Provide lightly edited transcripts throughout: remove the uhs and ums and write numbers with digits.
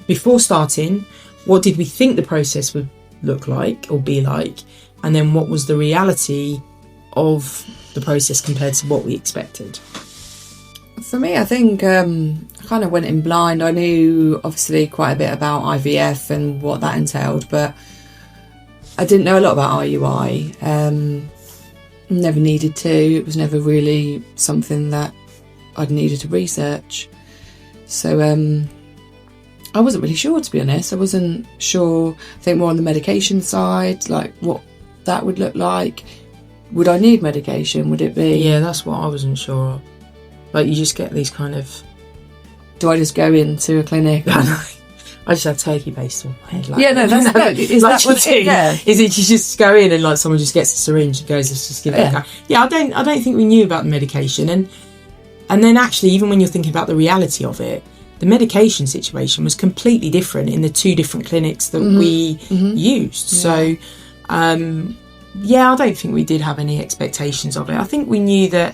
before starting, what did we think the process would look like or be like, and then what was the reality of the process compared to what we expected? For me, I think I kind of went in blind. I knew obviously quite a bit about IVF and what that entailed, but I didn't know a lot about IUI. Never needed to. It was never really something that I'd needed to research. So I wasn't really sure, to be honest. I wasn't sure, I think more on the medication side, like what that would look like. Would I need medication? Would it be... Yeah, that's what I wasn't sure of. Like, you just get these kind of... Do I just go into a clinic? I just have turkey paste on my head. Like, yeah, no, that's... Is like that what it is? Yeah. Is it you just go in and like someone just gets a syringe and goes, let's just give it a go? Yeah, I don't think we knew about the medication. And then actually, even when you're thinking about the reality of it, the medication situation was completely different in the two different clinics that we used. Yeah. So, I don't think we did have any expectations of it. I think we knew that...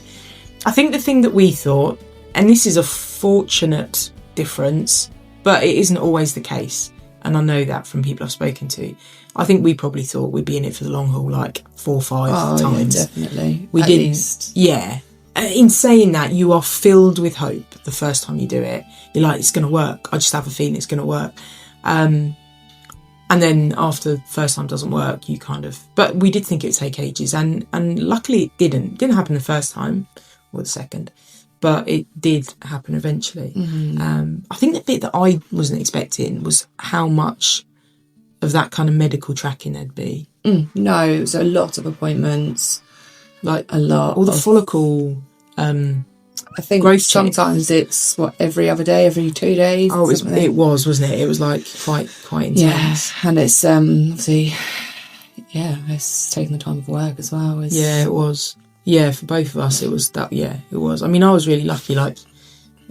I think the thing that we thought, and this is a fortunate difference, but it isn't always the case, and I know that from people I've spoken to, I think we probably thought we'd be in it for the long haul, like 4 or 5 times. Yeah, definitely. We didn't. Least. Yeah. In saying that, you are filled with hope the first time you do it. You're like, it's going to work. I just have a feeling it's going to work. And then after the first time doesn't work, you kind of... But we did think it would take ages, and luckily it didn't. It didn't happen the first time or the second, but it did happen eventually. I think the bit that I wasn't expecting was how much of that kind of medical tracking there'd be. No, it was a lot of appointments. Like a lot. All the follicle... I think sometimes it's every other day, every 2 days. Oh, it was, wasn't it? It was like quite intense. Yeah, and it's obviously, it's taking the time of work as well. Yeah, it was. Yeah, for both of us, it was that. Yeah, it was. I mean, I was really lucky. Like,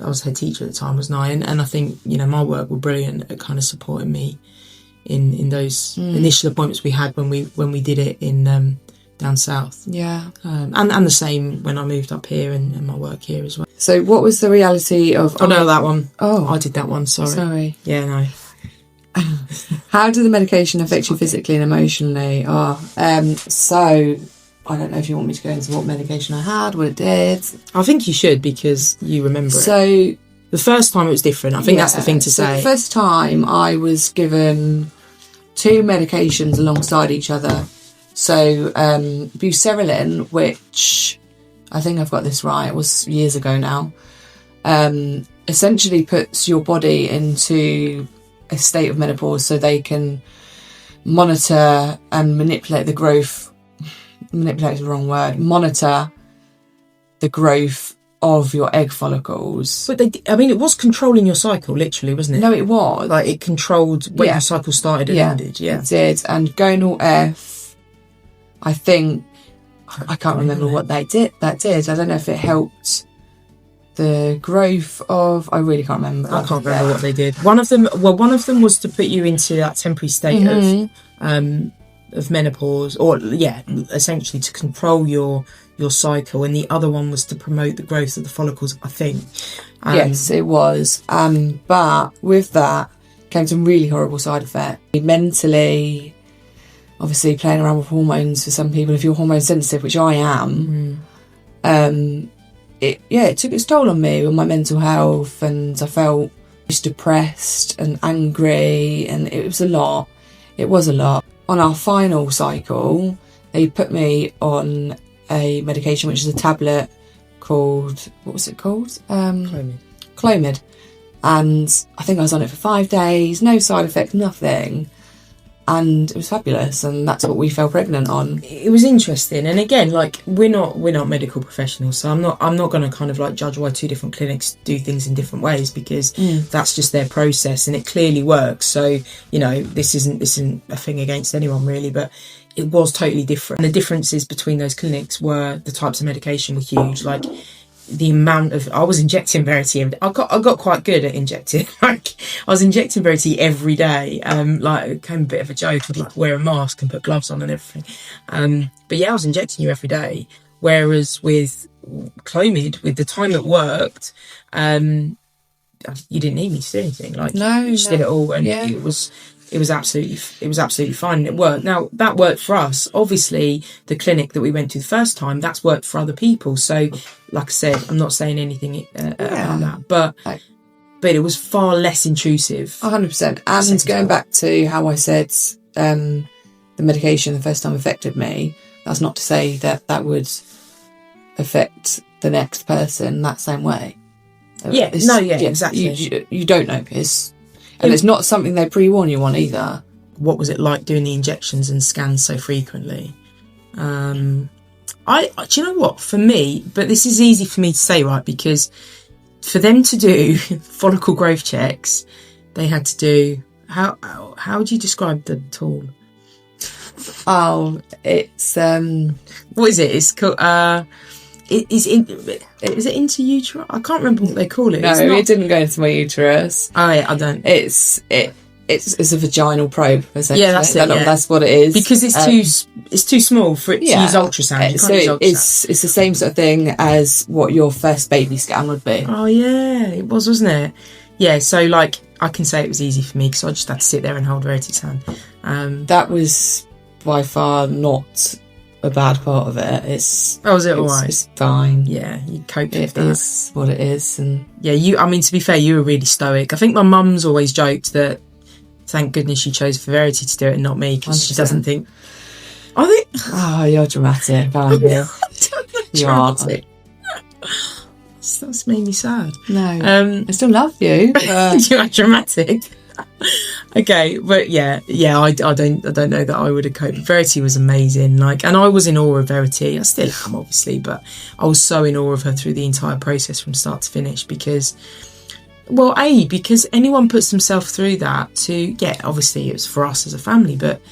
I was head teacher at the time, wasn't I? And I think my work were brilliant at kind of supporting me in those initial appointments we had when we did it in down south. Yeah, and the same when I moved up here and my work here as well. So, what was the reality of? Oh no, that one. Oh, I did that one. Sorry. Yeah, no. How did the medication affect you physically and emotionally? So. I don't know if you want me to go into what medication I had, what it did. I think you should, because you remember it. So the first time it was different. I think that's the thing to say. The first time I was given 2 medications alongside each other. So buserelin, which I think I've got this right, it was years ago now, essentially puts your body into a state of menopause so they can monitor and manipulate the growth. Manipulate is the wrong word. Monitor the growth of your egg follicles. But it was controlling your cycle, literally, wasn't it? No, it was. Like, it controlled when your cycle started and ended. Yeah, it did. And gonal F, I think, I can't remember what they did. That did. I don't know if it helped the growth of... I really can't remember. I can't remember what they did. One of them was to put you into that temporary state of menopause, or essentially to control your cycle, and the other one was to promote the growth of the follicles, I think. Yes, it was. But with that came some really horrible side effects. Mentally, obviously playing around with hormones for some people, if you're hormone sensitive, which I am, it took its toll on me, on my mental health, and I felt just depressed and angry, and it was a lot. It was a lot. On our final cycle, they put me on a medication, which is a tablet called... What was it called? Clomid. And I think I was on it for 5 days, no side effects, nothing. And it was fabulous, and that's what we fell pregnant on. It was interesting, and again, like, we're not medical professionals, so I'm not going to kind of like judge why 2 different clinics do things in different ways, because that's just their process, and it clearly works. So this isn't a thing against anyone really, but it was totally different. And the differences between those clinics were the types of medication were huge. Like, the amount of... I was injecting Verity. I got quite good at injecting. Like, I was injecting Verity every day. Like, it became a bit of a joke. I'd like wear a mask and put gloves on and everything. But yeah, I was injecting you every day. Whereas with Clomid, with the time it worked, you didn't need me to do anything. Like, No, you just no. did it all, and Yeah. it was absolutely fine, and it worked. Now that worked for us. Obviously, the clinic that we went to the first time, that's worked for other people. So, like I said, I'm not saying anything about that, but it was far less intrusive. 100%. And going back to how I said the medication the first time affected me, that's not to say that that would affect the next person that same way. Exactly. You don't know, and it's not something they pre-warn you on either. What was it like doing the injections and scans so frequently? Do you know what? For me, but this is easy for me to say, right? Because for them to do follicle growth checks, they had to do how would you describe the tool? Oh, it's what is it? It's called is it inter-uterine? I can't remember what they call it. No, it didn't go into my uterus. Oh yeah, I don't. It's a vaginal probe, essentially. Yeah, that's it. That's what it is. Because it's too small for it to use ultrasound. So it's the same sort of thing as what your first baby scan would be. Oh yeah, it was, wasn't it? Yeah. So like, I can say it was easy for me because I just had to sit there and hold Verity's hand. That was by far not a bad part of it. Was it alright? It's fine. Yeah, you coped with that. It is what it is, and yeah, I mean, to be fair, you were really stoic. I think my mum's always joked that thank goodness she chose for Verity to do it and not me, because she doesn't think. I think. Oh, you're dramatic, aren't you? You are. That's made me sad. No, I still love you. You are dramatic. Okay, but yeah, I don't know that I would have coped. Verity was amazing, like, and I was in awe of Verity. I still am, obviously, but I was so in awe of her through the entire process from start to finish, because anyone puts themselves through that obviously it was for us as a family, but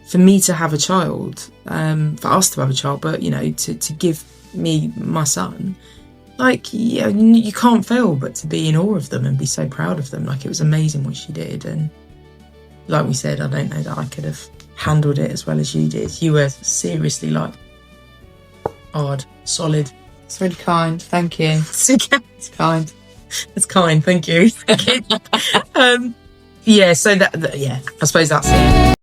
for me to have a child, for us to have a child, but to give me my son, like, you can't fail but to be in awe of them and be so proud of them. Like, it was amazing what she did, and like we said, I don't know that I could have handled it as well as you did. You were seriously like hard, solid. It's really kind, thank you. It's kind. It's kind, thank you. So I suppose that's it.